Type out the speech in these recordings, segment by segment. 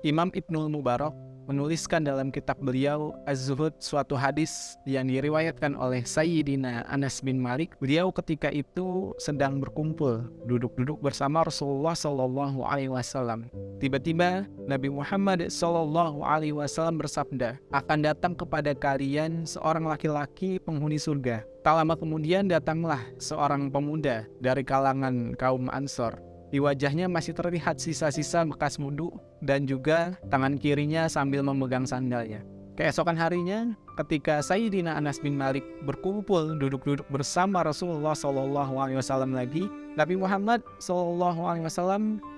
Imam Ibnul Mubarak menuliskan dalam kitab beliau Az-Zuhud suatu hadis yang diriwayatkan oleh Sayyidina Anas bin Malik. Beliau ketika itu sedang berkumpul, duduk-duduk bersama Rasulullah Shallallahu Alaihi Wasallam. Tiba-tiba Nabi Muhammad Shallallahu Alaihi Wasallam bersabda, akan datang kepada kalian seorang laki-laki penghuni surga. Tak lama kemudian datanglah seorang pemuda dari kalangan kaum Ansor. Di wajahnya masih terlihat sisa-sisa bekas wudhu dan juga tangan kirinya sambil memegang sandalnya. Keesokan harinya, ketika Sayyidina Anas bin Malik berkumpul duduk-duduk bersama Rasulullah SAW lagi, Nabi Muhammad SAW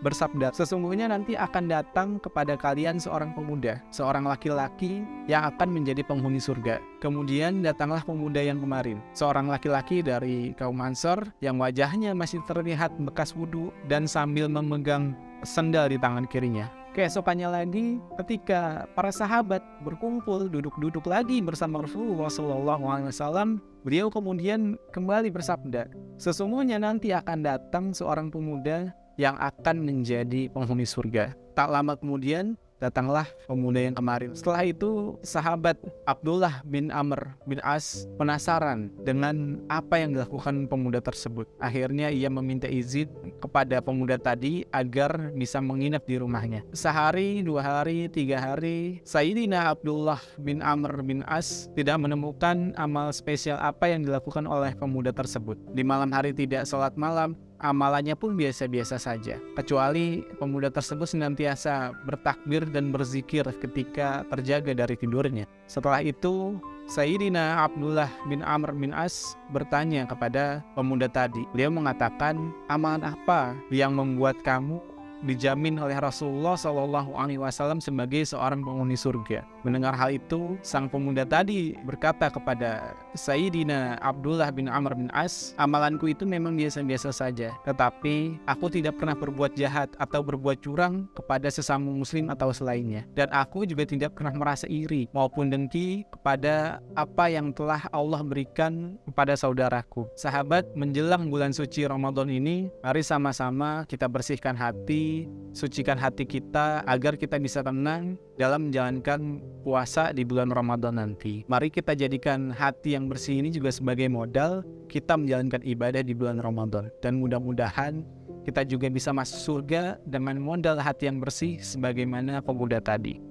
bersabda, sesungguhnya nanti akan datang kepada kalian seorang pemuda, seorang laki-laki yang akan menjadi penghuni surga. Kemudian datanglah pemuda yang kemarin, seorang laki-laki dari kaum Ansor yang wajahnya masih terlihat bekas wudhu dan sambil memegang sendal di tangan kirinya. Keesokannya lagi, ketika para sahabat berkumpul duduk-duduk lagi bersama Rasulullah SAW, beliau kemudian kembali bersabda, sesungguhnya nanti akan datang seorang pemuda yang akan menjadi penghuni surga. Tak lama kemudian datanglah pemuda yang kemarin. Setelah itu sahabat Abdullah bin Amr bin As penasaran dengan apa yang dilakukan pemuda tersebut. Akhirnya ia meminta izin kepada pemuda tadi agar bisa menginap di rumahnya. Sehari, 2 hari, 3 hari, Sayyidina Abdullah bin Amr bin As tidak menemukan amal spesial apa yang dilakukan oleh pemuda tersebut. Di malam hari tidak sholat malam, amalannya pun biasa-biasa saja, kecuali pemuda tersebut senantiasa bertakbir dan berzikir ketika terjaga dari tidurnya. Setelah itu, Sayyidina Abdullah bin Amr bin As bertanya kepada pemuda tadi. Beliau mengatakan, amalan apa yang membuat kamu dijamin oleh Rasulullah SAW sebagai seorang penghuni surga? Mendengar hal itu, sang pemuda tadi berkata kepada Sayyidina Abdullah bin Amr bin As, amalanku itu memang biasa-biasa saja, tetapi aku tidak pernah berbuat jahat atau berbuat curang kepada sesama muslim atau selainnya. Dan aku juga tidak pernah merasa iri maupun dengki kepada apa yang telah Allah berikan kepada saudaraku. Sahabat, menjelang bulan suci Ramadan ini, mari sama-sama kita bersihkan hati, sucikan hati kita agar kita bisa tenang dalam menjalankan puasa di bulan Ramadan nanti. Mari kita jadikan hati yang bersih ini juga sebagai modal kita menjalankan ibadah di bulan Ramadan. Dan mudah-mudahan kita juga bisa masuk surga dengan modal hati yang bersih sebagaimana pemuda tadi.